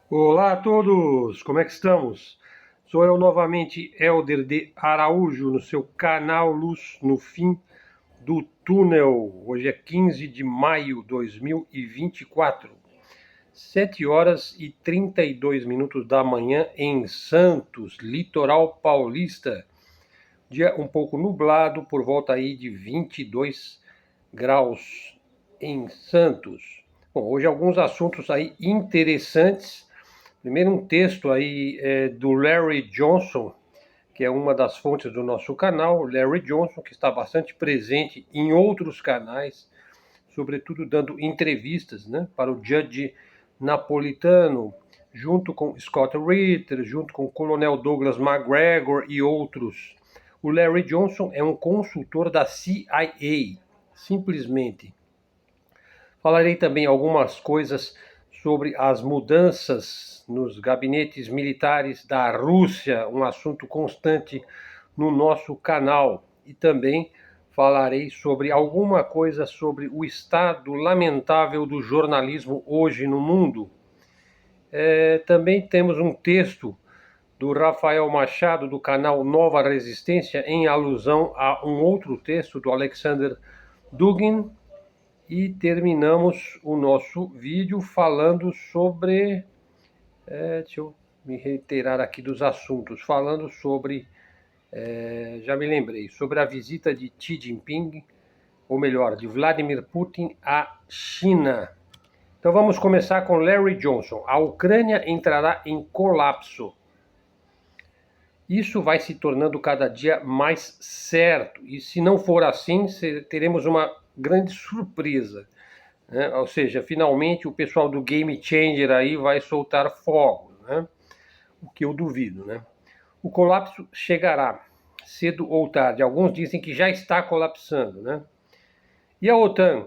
Olá a todos, como é que estamos? Sou eu novamente, Helder de Araújo, no seu canal Luz no Fim do Túnel. Hoje é 15 de maio de 2024, 7 horas e 32 minutos da manhã em Santos, litoral paulista. Dia um pouco nublado, por volta aí de 22 graus em Santos. Bom, hoje alguns assuntos aí interessantes. Primeiro um texto aí do Larry Johnson, que é uma das fontes do nosso canal, Larry Johnson, que está bastante presente em outros canais, sobretudo dando entrevistas, né, para o Judge Napolitano, junto com Scott Ritter, junto com o Coronel Douglas McGregor e outros. O Larry Johnson é um consultor da CIA, simplesmente. Falarei também algumas coisas sobre as mudanças nos gabinetes militares da Rússia, um assunto constante no nosso canal. E também falarei sobre alguma coisa sobre o estado lamentável do jornalismo hoje no mundo. Também temos um texto do Rafael Machado, do canal Nova Resistência, em alusão a um outro texto do Alexander Dugin. E terminamos o nosso vídeo falando sobre. Deixa eu me reiterar aqui dos assuntos. Falando sobre. Já me lembrei. Sobre a visita de Xi Jinping, ou melhor, de Vladimir Putin à China. Então vamos começar com Larry Johnson. A Ucrânia entrará em colapso. Isso vai se tornando cada dia mais certo. E se não for assim, teremos uma grande surpresa. Né? Ou seja, finalmente o pessoal do Game Changer aí vai soltar fogos, né? O que eu duvido, né? O colapso chegará cedo ou tarde. Alguns dizem que já está colapsando, né? E a OTAN?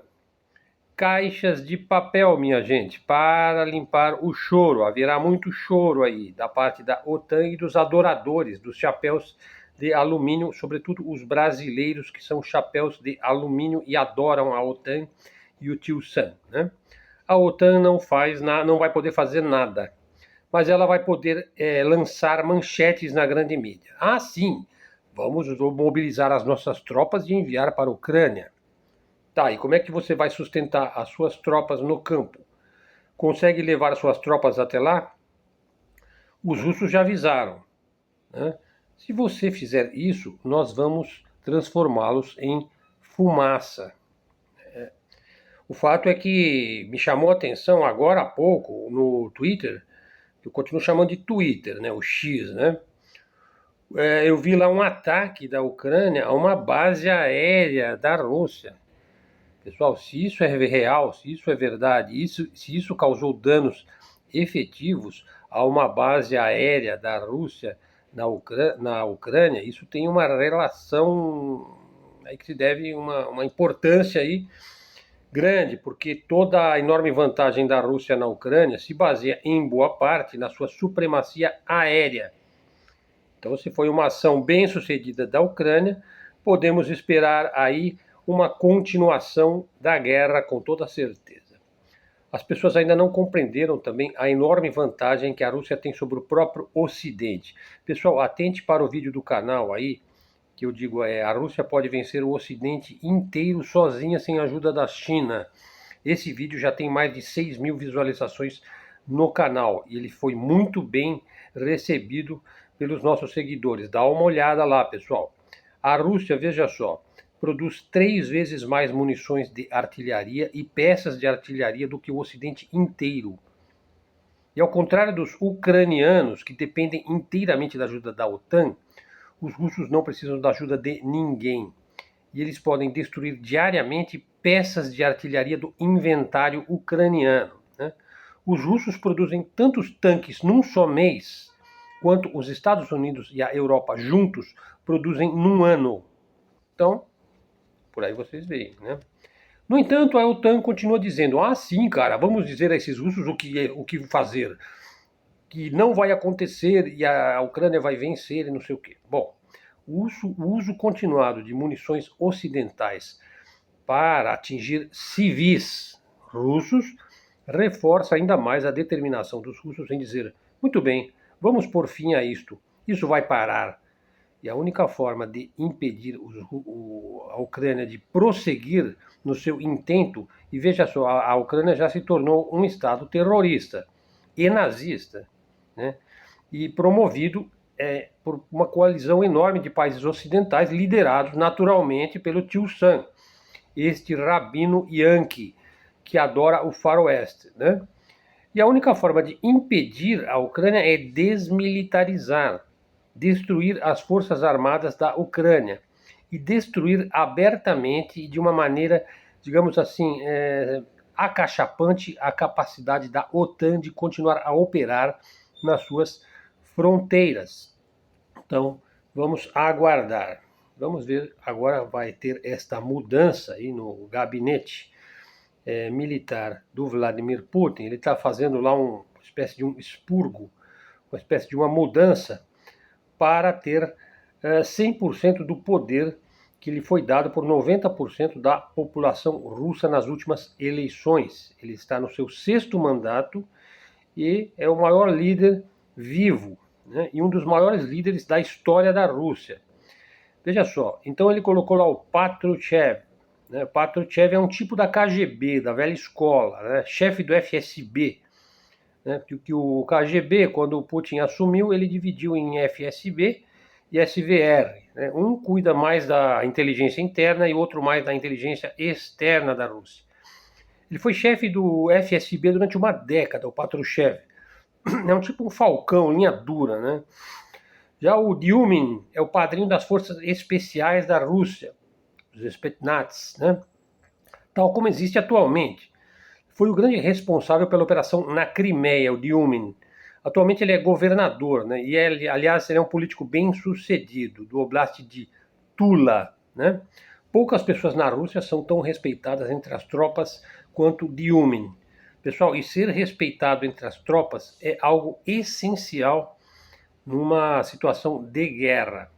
Caixas de papel, minha gente, para limpar o choro. Haverá muito choro aí da parte da OTAN e dos adoradores dos chapéus de alumínio, sobretudo os brasileiros que são chapéus de alumínio e adoram a OTAN e o tio Sam, né? A OTAN não vai poder fazer nada, mas ela vai poder lançar manchetes na grande mídia. Ah, sim, vamos mobilizar as nossas tropas e enviar para a Ucrânia. Tá, e como é que você vai sustentar as suas tropas no campo? Consegue levar suas tropas até lá? Os russos já avisaram, né? Se você fizer isso, nós vamos transformá-los em fumaça. O fato é que me chamou a atenção agora há pouco no Twitter, eu continuo chamando de Twitter, né, o X, né? Eu vi lá um ataque da Ucrânia a uma base aérea da Rússia. Pessoal, se isso é real, se isso é verdade, se isso causou danos efetivos a uma base aérea da Rússia na Ucrânia, isso tem uma relação aí que se deve uma importância aí grande, porque toda a enorme vantagem da Rússia na Ucrânia se baseia em boa parte na sua supremacia aérea. Então, se foi uma ação bem sucedida da Ucrânia, podemos esperar aí uma continuação da guerra com toda certeza. As pessoas ainda não compreenderam também a enorme vantagem que a Rússia tem sobre o próprio Ocidente. Pessoal, atente para o vídeo do canal aí, que eu digo a Rússia pode vencer o Ocidente inteiro sozinha sem a ajuda da China. Esse vídeo já tem mais de 6 mil visualizações no canal e ele foi muito bem recebido pelos nossos seguidores. Dá uma olhada lá, pessoal. A Rússia, veja só, produz 3 vezes mais munições de artilharia e peças de artilharia do que o Ocidente inteiro. E ao contrário dos ucranianos, que dependem inteiramente da ajuda da OTAN, os russos não precisam da ajuda de ninguém. E eles podem destruir diariamente peças de artilharia do inventário ucraniano, né? Os russos produzem tantos tanques num só mês quanto os Estados Unidos e a Europa juntos produzem num ano. Então, por aí vocês veem, né? No entanto, a OTAN continua dizendo: ah, sim, cara, vamos dizer a esses russos o que fazer, que não vai acontecer e a Ucrânia vai vencer e não sei o quê. Bom, o uso continuado de munições ocidentais para atingir civis russos reforça ainda mais a determinação dos russos em dizer: muito bem, vamos pôr fim a isto, isso vai parar. E a única forma de impedir a Ucrânia de prosseguir no seu intento, e veja só, a Ucrânia já se tornou um Estado terrorista e nazista, né? E promovido por uma coalizão enorme de países ocidentais, liderados naturalmente pelo tio Sam, este rabino Yankee, que adora o faroeste, né? E a única forma de impedir a Ucrânia é desmilitarizar, destruir as forças armadas da Ucrânia e destruir abertamente e de uma maneira, digamos assim, acachapante a capacidade da OTAN de continuar a operar nas suas fronteiras. Então, vamos aguardar. Vamos ver, agora vai ter esta mudança aí no gabinete militar do Vladimir Putin. Ele está fazendo lá uma espécie de um expurgo, uma espécie de uma mudança para ter 100% do poder que lhe foi dado por 90% da população russa nas últimas eleições. Ele está no seu 6º mandato e é o maior líder vivo, né? E um dos maiores líderes da história da Rússia. Veja só, então ele colocou lá o Patrushev. Né? Patrushev é um tipo da KGB, da velha escola, né? Chefe do FSB. Né? Que o KGB, quando o Putin assumiu, ele dividiu em FSB e SVR. Né? Um cuida mais da inteligência interna e outro mais da inteligência externa da Rússia. Ele foi chefe do FSB durante uma década, o Patrushev. É um tipo um falcão, linha dura, né? Já o Dyumin é o padrinho das forças especiais da Rússia, os Spetsnaz, né? Tal como existe atualmente. Foi o grande responsável pela operação na Crimeia, o Dyumin. Atualmente ele é governador, né? E ele, aliás, ele é um político bem sucedido, do Oblast de Tula, né? Poucas pessoas na Rússia são tão respeitadas entre as tropas quanto Dyumin. Pessoal, e ser respeitado entre as tropas é algo essencial numa situação de guerra,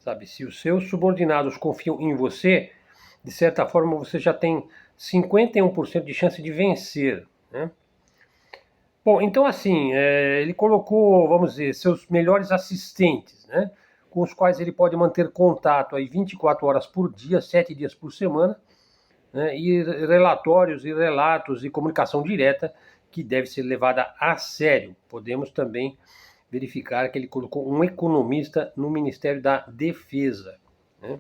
sabe? Se os seus subordinados confiam em você, de certa forma você já tem 51% de chance de vencer, né? Bom, então assim, ele colocou, vamos dizer, seus melhores assistentes, né? Com os quais ele pode manter contato aí 24 horas por dia, 7 dias por semana, né? E relatórios e relatos e comunicação direta que deve ser levada a sério. Podemos também verificar que ele colocou um economista no Ministério da Defesa, né?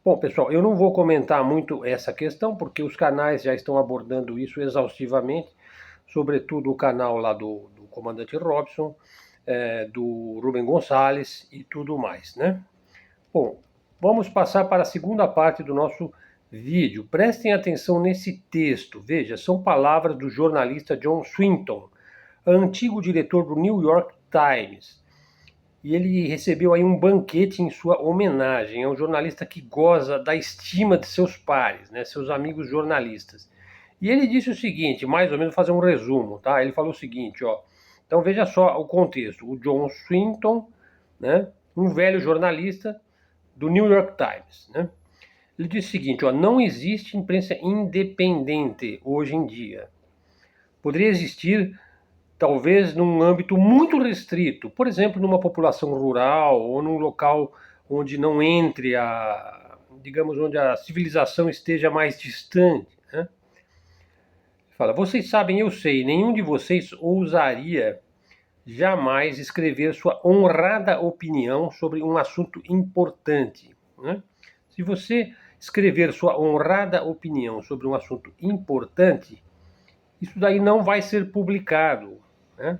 Bom, pessoal, eu não vou comentar muito essa questão, porque os canais já estão abordando isso exaustivamente, sobretudo o canal lá do comandante Robson, do Rubem Gonçalves e tudo mais, né? Bom, vamos passar para a segunda parte do nosso vídeo. Prestem atenção nesse texto. Veja, são palavras do jornalista John Swinton, antigo diretor do New York Times. E ele recebeu aí um banquete em sua homenagem. É um jornalista que goza da estima de seus pares, né, seus amigos jornalistas. E ele disse o seguinte, mais ou menos fazer um resumo, tá? Ele falou o seguinte, ó. Então veja só o contexto. O John Swinton, né, um velho jornalista do New York Times, né? Ele disse o seguinte, ó, não existe imprensa independente hoje em dia. Poderia existir talvez num âmbito muito restrito, por exemplo, numa população rural ou num local onde não entre digamos, onde a civilização esteja mais distante, né? Fala, vocês sabem, eu sei, nenhum de vocês ousaria jamais escrever sua honrada opinião sobre um assunto importante, né? Se você escrever sua honrada opinião sobre um assunto importante, isso daí não vai ser publicado, né?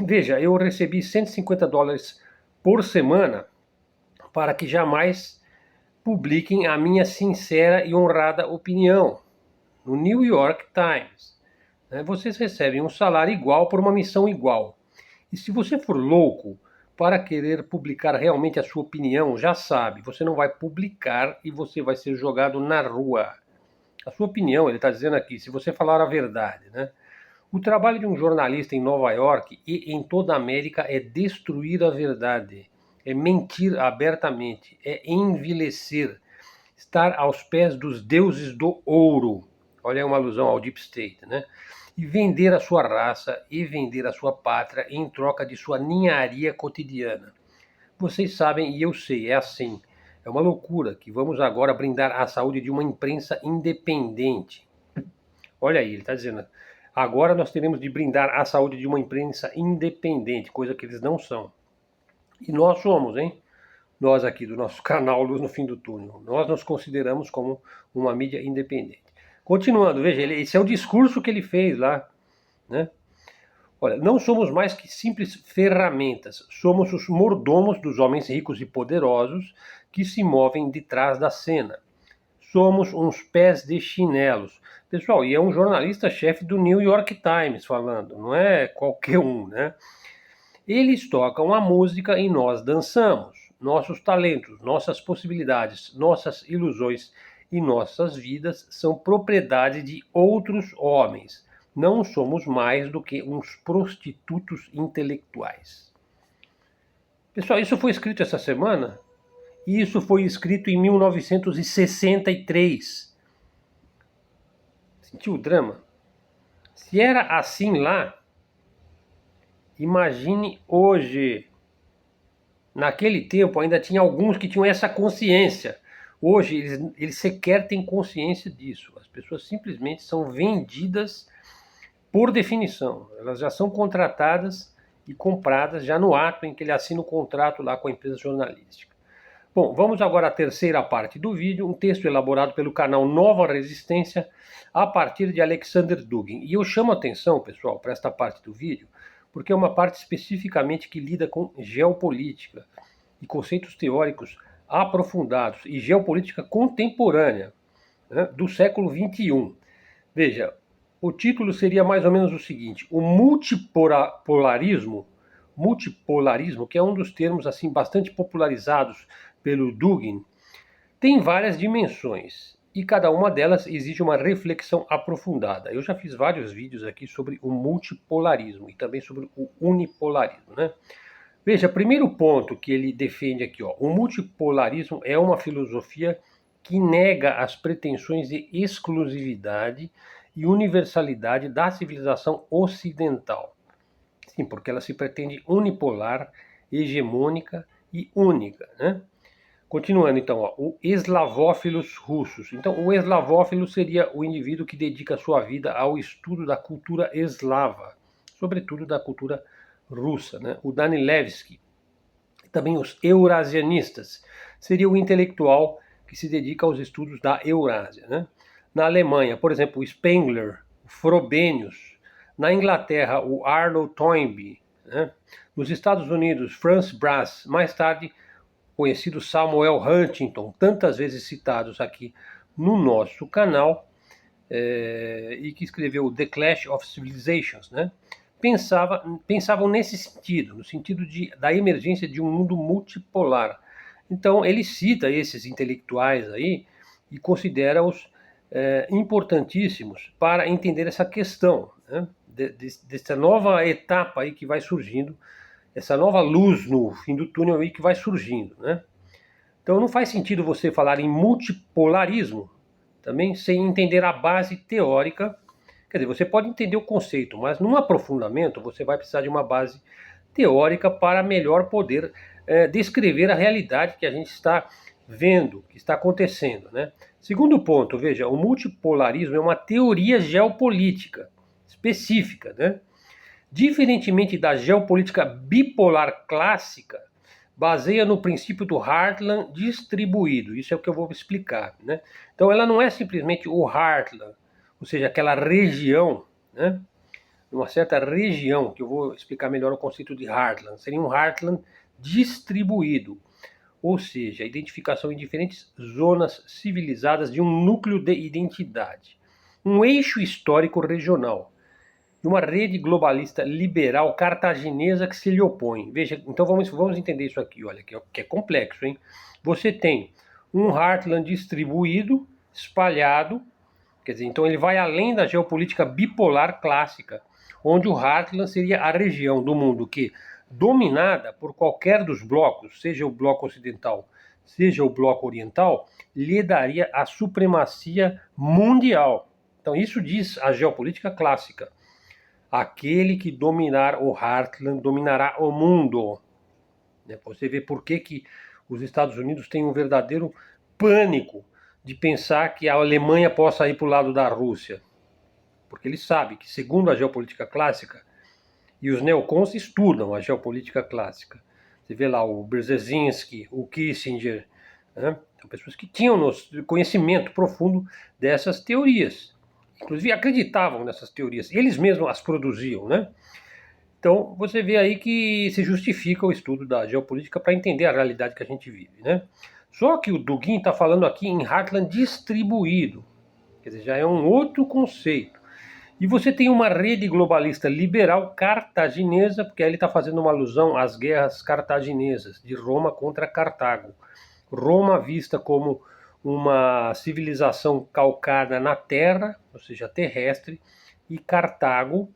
Veja, eu recebi $150 por semana para que jamais publiquem a minha sincera e honrada opinião no New York Times. Vocês recebem um salário igual por uma missão igual. E se você for louco para querer publicar realmente a sua opinião, já sabe, você não vai publicar e você vai ser jogado na rua. A sua opinião, ele está dizendo aqui, se você falar a verdade, né? O trabalho de um jornalista em Nova York e em toda a América é destruir a verdade, é mentir abertamente, é envilecer, estar aos pés dos deuses do ouro. Olha, é uma alusão ao Deep State, né? E vender a sua raça e vender a sua pátria em troca de sua ninharia cotidiana. Vocês sabem, e eu sei, é assim. É uma loucura que vamos agora brindar a saúde de uma imprensa independente. Olha aí, ele está dizendo, agora nós teremos de brindar a saúde de uma imprensa independente, coisa que eles não são. E nós somos, hein? Nós aqui do nosso canal Luz no Fim do Túnel, nós nos consideramos como uma mídia independente. Continuando, veja, esse é o discurso que ele fez lá, né? Olha, não somos mais que simples ferramentas, somos os mordomos dos homens ricos e poderosos que se movem de trás da cena. Somos uns pés de chinelos. Pessoal, e é um jornalista-chefe do New York Times falando, não é qualquer um, né? Eles tocam a música e nós dançamos. Nossos talentos, nossas possibilidades, nossas ilusões e nossas vidas são propriedade de outros homens. Não somos mais do que uns prostitutos intelectuais. Pessoal, isso foi escrito essa semana? Isso foi escrito em 1963. Sentiu o drama? Se era assim lá, imagine hoje. Naquele tempo ainda tinha alguns que tinham essa consciência. Hoje eles sequer têm consciência disso. As pessoas simplesmente são vendidas por definição. Elas já são contratadas e compradas já no ato em que ele assina o contrato lá com a empresa jornalística. Bom, vamos agora à terceira parte do vídeo, um texto elaborado pelo canal Nova Resistência a partir de Alexander Dugin. E eu chamo a atenção, pessoal, para esta parte do vídeo, porque é uma parte especificamente que lida com geopolítica e conceitos teóricos aprofundados e geopolítica contemporânea, né, do século XXI. Veja, o título seria mais ou menos o seguinte: o multipolarismo, que é um dos termos assim bastante popularizados pelo Dugin, tem várias dimensões e cada uma delas exige uma reflexão aprofundada. Eu já fiz vários vídeos aqui sobre o multipolarismo e também sobre o unipolarismo, né? Veja, primeiro ponto que ele defende aqui, ó, o multipolarismo é uma filosofia que nega as pretensões de exclusividade e universalidade da civilização ocidental. Sim, porque ela se pretende unipolar, hegemônica e única, né? Continuando, então, ó, o eslavófilos russos. Então, o eslavófilo seria o indivíduo que dedica sua vida ao estudo da cultura eslava, sobretudo da cultura russa, né? O Danilevski. Também os eurasianistas. Seria o intelectual que se dedica aos estudos da Eurásia, né? Na Alemanha, por exemplo, o Spengler, o Frobenius. Na Inglaterra, o Arnold Toynbee, né? Nos Estados Unidos, Franz Brass. Mais tarde, conhecido Samuel Huntington, tantas vezes citados aqui no nosso canal, e que escreveu The Clash of Civilizations, né? Pensavam nesse sentido, no sentido da emergência de um mundo multipolar. Então ele cita esses intelectuais aí e considera-os importantíssimos para entender essa questão, né? Dessa nova etapa aí que vai surgindo, essa nova luz no fim do túnel aí que vai surgindo, né? Então não faz sentido você falar em multipolarismo também sem entender a base teórica. Quer dizer, você pode entender o conceito, mas num aprofundamento você vai precisar de uma base teórica para melhor poder descrever a realidade que a gente está vendo, que está acontecendo, né? Segundo ponto, veja, o multipolarismo é uma teoria geopolítica específica, né? Diferentemente da geopolítica bipolar clássica, baseia no princípio do Heartland distribuído. Isso é o que eu vou explicar, né? Então ela não é simplesmente o Heartland, ou seja, aquela região, né? Uma certa região, que eu vou explicar melhor o conceito de Heartland. Seria um Heartland distribuído, ou seja, a identificação em diferentes zonas civilizadas de um núcleo de identidade. Um eixo histórico regional de uma rede globalista liberal cartaginesa que se lhe opõe. Veja, então vamos entender isso aqui, olha, que é complexo, hein? Você tem um Heartland distribuído, espalhado, quer dizer, então ele vai além da geopolítica bipolar clássica, onde o Heartland seria a região do mundo que, dominada por qualquer dos blocos, seja o bloco ocidental, seja o bloco oriental, lhe daria a supremacia mundial. Então isso diz a geopolítica clássica. Aquele que dominar o Heartland dominará o mundo. Você vê por que os Estados Unidos têm um verdadeiro pânico de pensar que a Alemanha possa ir para o lado da Rússia. Porque ele sabe que, segundo a geopolítica clássica, e os neocons estudam a geopolítica clássica. Você vê lá o Brzezinski, o Kissinger, né? São pessoas que tinham conhecimento profundo dessas teorias. Inclusive acreditavam nessas teorias. Eles mesmos as produziam, né? Então você vê aí que se justifica o estudo da geopolítica para entender a realidade que a gente vive, né? Só que o Dugin está falando aqui em Heartland distribuído. Quer dizer, já é um outro conceito. E você tem uma rede globalista liberal cartaginesa, porque aí ele está fazendo uma alusão às guerras cartaginesas, de Roma contra Cartago. Roma vista como uma civilização calcada na terra, ou seja, terrestre, e Cartago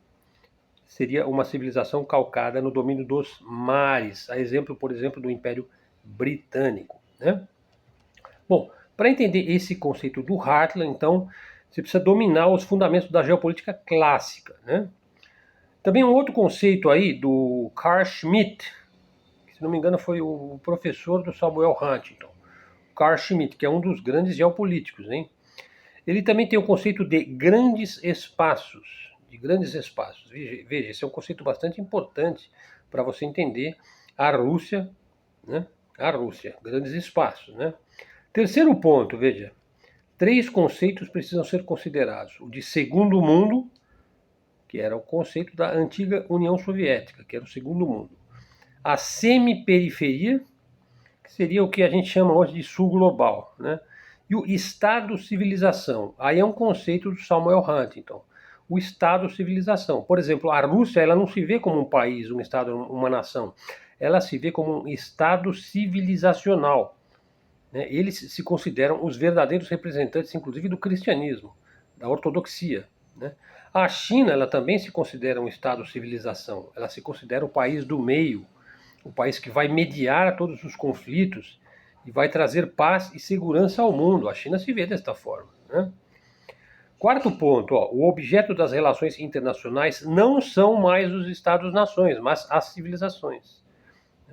seria uma civilização calcada no domínio dos mares, a exemplo, por exemplo, do Império Britânico, né? Bom, para entender esse conceito do Heartland, então, você precisa dominar os fundamentos da geopolítica clássica, né? Também um outro conceito aí do Carl Schmitt, que se não me engano foi o professor do Samuel Huntington. Carl Schmitt, que é um dos grandes geopolíticos, hein? Ele também tem o conceito de grandes espaços, Veja, esse é um conceito bastante importante para você entender a Rússia, né? A Rússia, grandes espaços, né? Terceiro ponto, veja, 3 conceitos precisam ser considerados. O de segundo mundo, que era o conceito da antiga União Soviética, que era o segundo mundo. A semiperiferia, que seria o que a gente chama hoje de sul global, né? E o Estado-civilização. Aí é um conceito do Samuel Huntington. O Estado-civilização. Por exemplo, a Rússia ela não se vê como um país, um Estado, uma nação. Ela se vê como um Estado civilizacional. Eles se consideram os verdadeiros representantes, inclusive, do cristianismo, da ortodoxia, né? A China ela também se considera um Estado-civilização. Ela se considera o país do meio, o país que vai mediar todos os conflitos e vai trazer paz e segurança ao mundo. A China se vê desta forma, né? Quarto ponto, o objeto das relações internacionais não são mais os Estados-nações, mas as civilizações.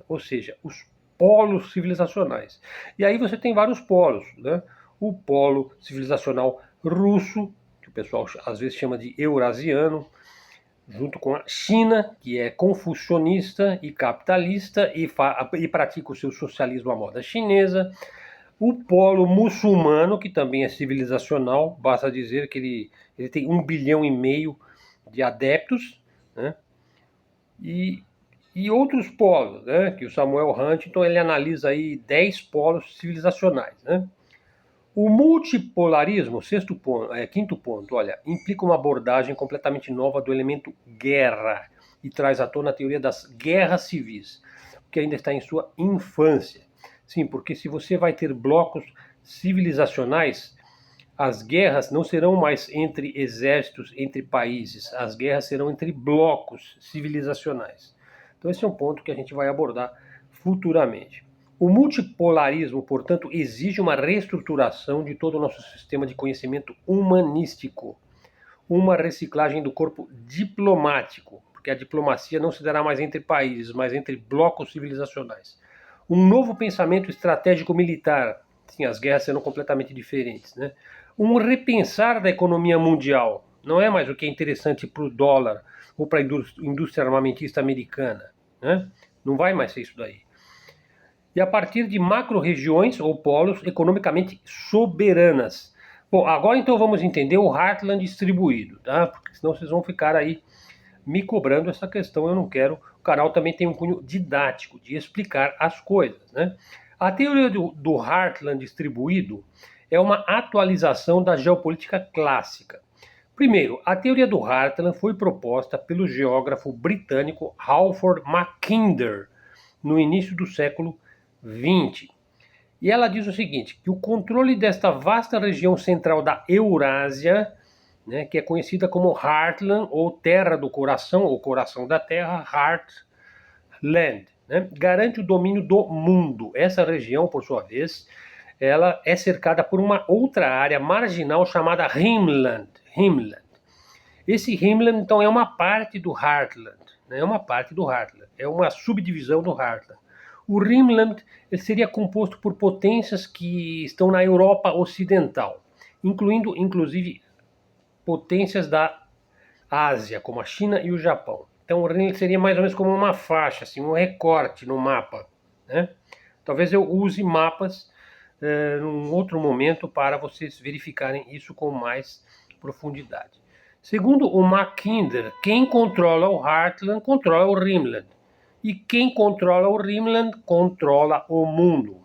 Ou seja, os polos civilizacionais. E aí você tem vários polos, né? O polo civilizacional russo, que o pessoal às vezes chama de eurasiano, junto com a China, que é confucionista e capitalista e pratica o seu socialismo à moda chinesa. O polo muçulmano, que também é civilizacional, basta dizer que ele tem 1,5 bilhão de adeptos, né? E outros polos, né? Que o Samuel Huntington ele analisa aí 10 polos civilizacionais, né? O multipolarismo, quinto ponto, olha, implica uma abordagem completamente nova do elemento guerra e traz à tona a teoria das guerras civis, que ainda está em sua infância. Sim, porque se você vai ter blocos civilizacionais, as guerras não serão mais entre exércitos, entre países, as guerras serão entre blocos civilizacionais. Então esse é um ponto que a gente vai abordar futuramente. O multipolarismo, portanto, exige uma reestruturação de todo o nosso sistema de conhecimento humanístico, uma reciclagem do corpo diplomático, porque a diplomacia não se dará mais entre países, mas entre blocos civilizacionais. Um novo pensamento estratégico militar, sim, as guerras serão completamente diferentes, né? Um repensar da economia mundial, não é mais o que é interessante para o dólar ou para a indústria armamentista americana, né? Não vai mais ser isso daí. E a partir de macro-regiões ou polos economicamente soberanas. Bom, agora então vamos entender o Heartland distribuído, tá? Porque senão vocês vão ficar aí me cobrando essa questão, eu não quero. O canal também tem um cunho didático, de explicar as coisas, né? A teoria do Heartland distribuído é uma atualização da geopolítica clássica. Primeiro, a teoria do Heartland foi proposta pelo geógrafo britânico Halford Mackinder no início do século 20. E ela diz o seguinte, que o controle desta vasta região central da Eurásia, né, que é conhecida como Heartland, ou Terra do Coração, ou Coração da Terra, Heartland, né, garante o domínio do mundo. Essa região, por sua vez, ela é cercada por uma outra área marginal chamada Rhineland. Himmland. Esse Himmland, então, é uma parte do Heartland, né? É uma parte do Heartland, é uma subdivisão do Heartland. O Rimland ele seria composto por potências que estão na Europa Ocidental, incluindo, inclusive, potências da Ásia, como a China e o Japão. Então, o Rimland seria mais ou menos como uma faixa, assim, um recorte no mapa, né? Talvez eu use mapas num outro momento para vocês verificarem isso com mais profundidade. Segundo o Mackinder, quem controla o Heartland controla o Rimland. E quem controla o Rimland controla o mundo.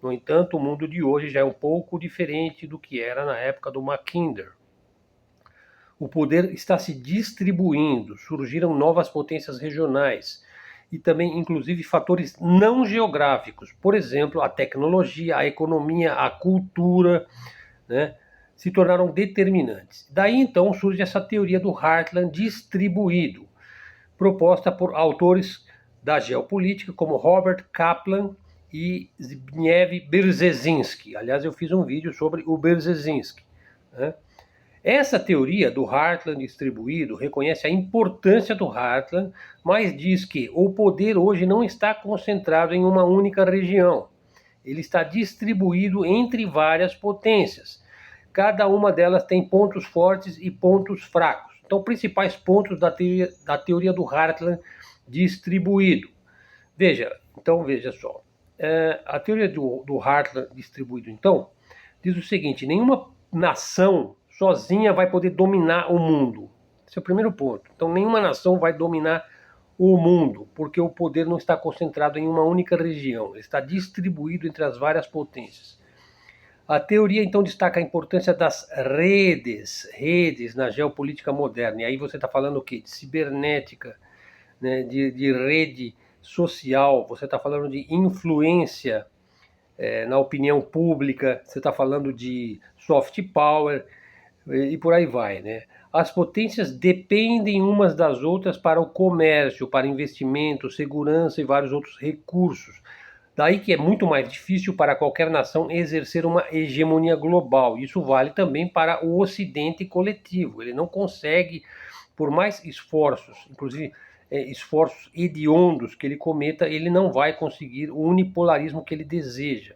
No entanto, o mundo de hoje já é um pouco diferente do que era na época do Mackinder. O poder está se distribuindo, surgiram novas potências regionais e também, inclusive, fatores não geográficos. Por exemplo, a tecnologia, a economia, a cultura, né, se tornaram determinantes. Daí, então, surge essa teoria do Heartland distribuído, proposta por autores da geopolítica como Robert Kaplan e Zbigniew Brzezinski. Aliás, eu fiz um vídeo sobre o Brzezinski, né? Essa teoria do Heartland distribuído reconhece a importância do Heartland, mas diz que o poder hoje não está concentrado em uma única região. Ele está distribuído entre várias potências. Cada uma delas tem pontos fortes e pontos fracos. Então, principais pontos da teoria do Heartland distribuído. Veja só. A teoria do Heartland distribuído, então, diz o seguinte: nenhuma nação sozinha vai poder dominar o mundo. Esse é o primeiro ponto. Então, nenhuma nação vai dominar o mundo, porque o poder não está concentrado em uma única região, ele está distribuído entre as várias potências. A teoria, então, destaca a importância das redes na geopolítica moderna. E aí você está falando o quê? De cibernética, né? de rede social, você está falando de influência na opinião pública, você está falando de soft power, e por aí vai, né? As potências dependem umas das outras para o comércio, para investimento, segurança e vários outros recursos. Daí que é muito mais difícil para qualquer nação exercer uma hegemonia global. Isso vale também para o Ocidente coletivo. Ele não consegue, por mais esforços, inclusive esforços hediondos que ele cometa, ele não vai conseguir o unipolarismo que ele deseja.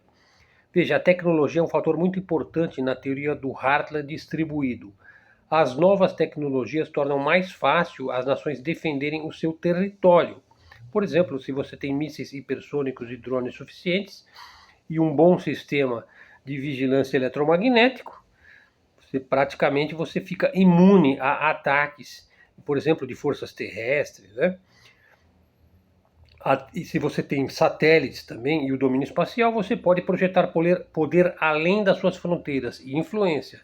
Veja, a tecnologia é um fator muito importante na teoria do Heartland distribuído. As novas tecnologias tornam mais fácil as nações defenderem o seu território. Por exemplo, se você tem mísseis hipersônicos e drones suficientes e um bom sistema de vigilância eletromagnético, praticamente você fica imune a ataques, por exemplo, de forças terrestres, né? E se você tem satélites também e o domínio espacial, você pode projetar poder além das suas fronteiras e influência.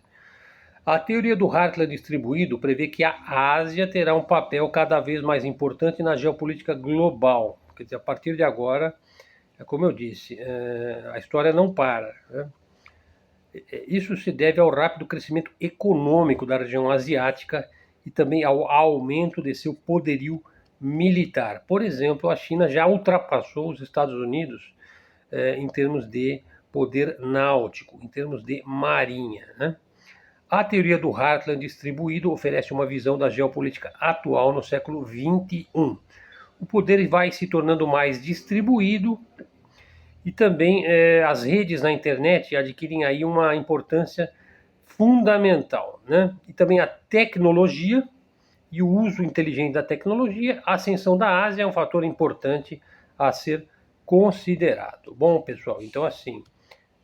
A teoria do Heartland distribuído prevê que a Ásia terá um papel cada vez mais importante na geopolítica global. Quer dizer, a partir de agora, como eu disse, a história não para, né? Isso se deve ao rápido crescimento econômico da região asiática e também ao aumento de seu poderio militar. Por exemplo, a China já ultrapassou os Estados Unidos em termos de poder náutico, em termos de marinha, né? A teoria do Heartland distribuído oferece uma visão da geopolítica atual no século XXI. O poder vai se tornando mais distribuído e também as redes na internet adquirem aí uma importância fundamental, né? E também a tecnologia e o uso inteligente da tecnologia, a ascensão da Ásia é um fator importante a ser considerado. Bom, pessoal, então assim,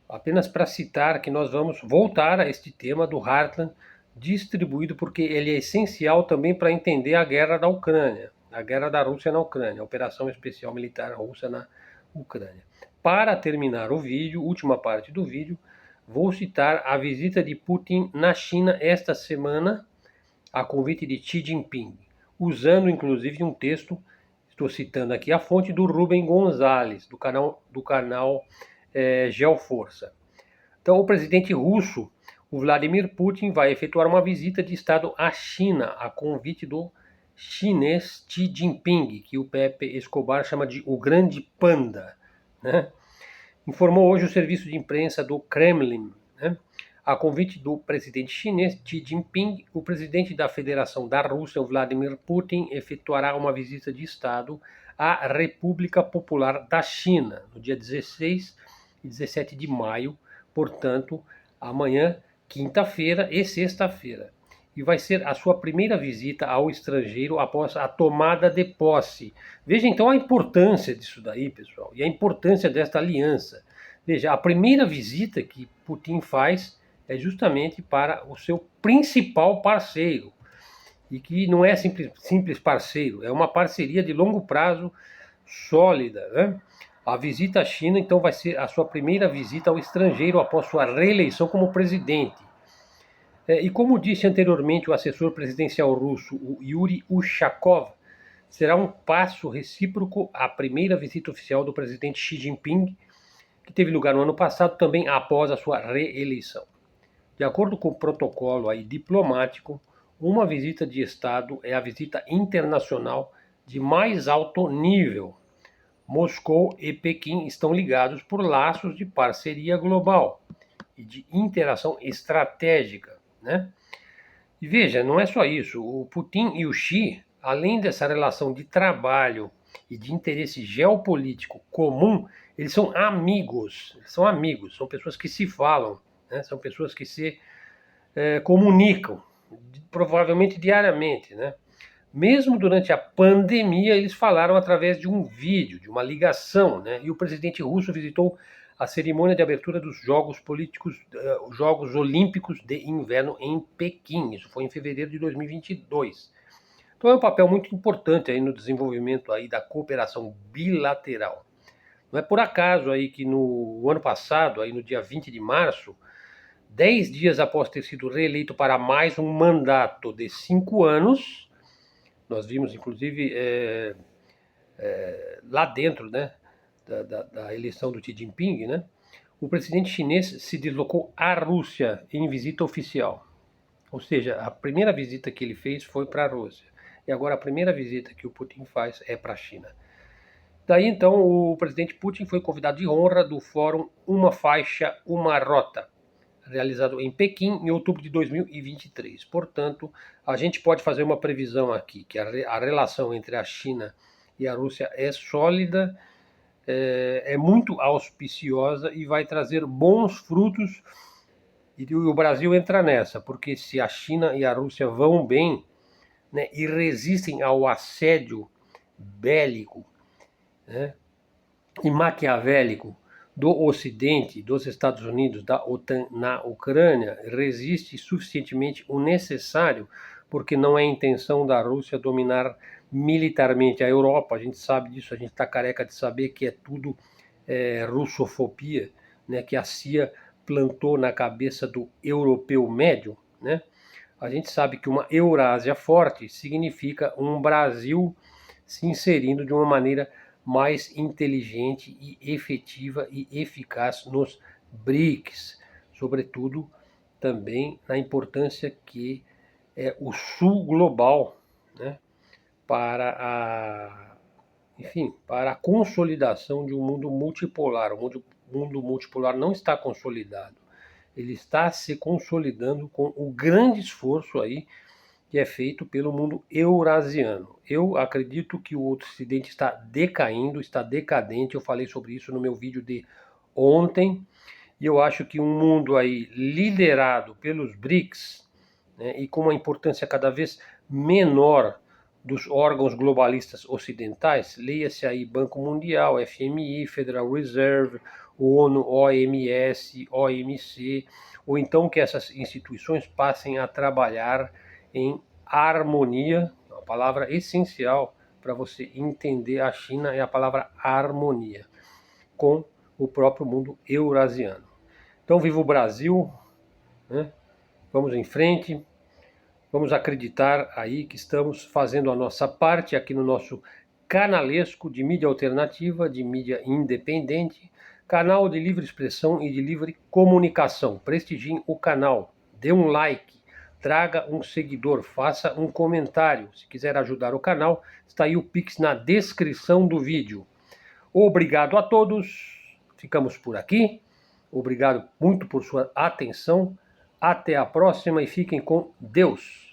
apenas para citar que nós vamos voltar a este tema do Heartland distribuído, porque ele é essencial também para entender a guerra da Ucrânia, a guerra da Rússia na Ucrânia, a operação especial militar russa na Ucrânia. Para terminar o vídeo, última parte do vídeo, vou citar a visita de Putin na China esta semana, a convite de Xi Jinping, usando inclusive um texto, estou citando aqui a fonte do Rubem Gonzalez, do canal Geoforça. Então, o presidente russo, o Vladimir Putin, vai efetuar uma visita de Estado à China, a convite do chinês Xi Jinping, que o Pepe Escobar chama de o Grande Panda, né? Informou hoje o serviço de imprensa do Kremlin, né? A convite do presidente chinês Xi Jinping, o presidente da Federação da Rússia, Vladimir Putin, efetuará uma visita de Estado à República Popular da China, no dia 16 e 17 de maio, portanto, amanhã, quinta-feira e sexta-feira. E vai ser a sua primeira visita ao estrangeiro após a tomada de posse. Veja então a importância disso daí, pessoal, e a importância desta aliança. Veja, a primeira visita que Putin faz é justamente para o seu principal parceiro, e que não é simples parceiro, é uma parceria de longo prazo sólida, né? A visita à China, então, vai ser a sua primeira visita ao estrangeiro após sua reeleição como presidente. E como disse anteriormente o assessor presidencial russo, o Yuri Ushakov, será um passo recíproco à primeira visita oficial do presidente Xi Jinping, que teve lugar no ano passado, também após a sua reeleição. De acordo com o protocolo aí diplomático, uma visita de Estado é a visita internacional de mais alto nível. Moscou e Pequim estão ligados por laços de parceria global e de interação estratégica, né? E veja, não é só isso. O Putin e o Xi, além dessa relação de trabalho e de interesse geopolítico comum, eles são amigos. São pessoas que se falam, né? São pessoas que se comunicam, provavelmente diariamente, né? Mesmo durante a pandemia, eles falaram através de um vídeo, de uma ligação, né? E o presidente russo visitou a cerimônia de abertura dos Jogos Jogos Olímpicos de Inverno em Pequim. Isso foi em fevereiro de 2022. Então é um papel muito importante aí no desenvolvimento aí da cooperação bilateral. Não é por acaso aí que no ano passado, aí no dia 20 de março, 10 dias após ter sido reeleito para mais um mandato de 5 anos, nós vimos, inclusive, lá dentro, né, da eleição do Xi Jinping, né, o presidente chinês se deslocou à Rússia em visita oficial. Ou seja, a primeira visita que ele fez foi para a Rússia. E agora a primeira visita que o Putin faz é para a China. Daí, então, o presidente Putin foi convidado de honra do Fórum Uma Faixa, Uma Rota, realizado em Pequim em outubro de 2023. Portanto, a gente pode fazer uma previsão aqui, que a relação entre a China e a Rússia é sólida, é muito auspiciosa e vai trazer bons frutos, e o Brasil entra nessa, porque se a China e a Rússia vão bem, né, e resistem ao assédio bélico, né, e maquiavélico do Ocidente, dos Estados Unidos, da OTAN na Ucrânia, resiste suficientemente o necessário, porque não é a intenção da Rússia dominar militarmente a Europa. A gente sabe disso, a gente está careca de saber que é tudo russofobia, né, que a CIA plantou na cabeça do europeu médio, né? A gente sabe que uma Eurásia forte significa um Brasil se inserindo de uma maneira mais inteligente e efetiva e eficaz nos BRICS, sobretudo também na importância que é o Sul global, né, para a consolidação de um mundo multipolar. O mundo multipolar não está consolidado, ele está se consolidando com o grande esforço aí que é feito pelo mundo eurasiano. Eu acredito que o Ocidente está decaindo, está decadente. Eu falei sobre isso no meu vídeo de ontem. E eu acho que um mundo aí liderado pelos BRICS, né, e com uma importância cada vez menor dos órgãos globalistas ocidentais, leia-se aí Banco Mundial, FMI, Federal Reserve, ONU, OMS, OMC, ou então que essas instituições passem a trabalhar em harmonia. Uma palavra essencial para você entender a China é a palavra harmonia, com o próprio mundo eurasiano. Então, viva o Brasil, né? Vamos em frente, vamos acreditar aí que estamos fazendo a nossa parte aqui no nosso canalesco de mídia alternativa, de mídia independente, canal de livre expressão e de livre comunicação. Prestigiem o canal, dê um like, traga um seguidor, faça um comentário. Se quiser ajudar o canal, está aí o Pix na descrição do vídeo. Obrigado a todos, ficamos por aqui. Obrigado muito por sua atenção. Até a próxima e fiquem com Deus.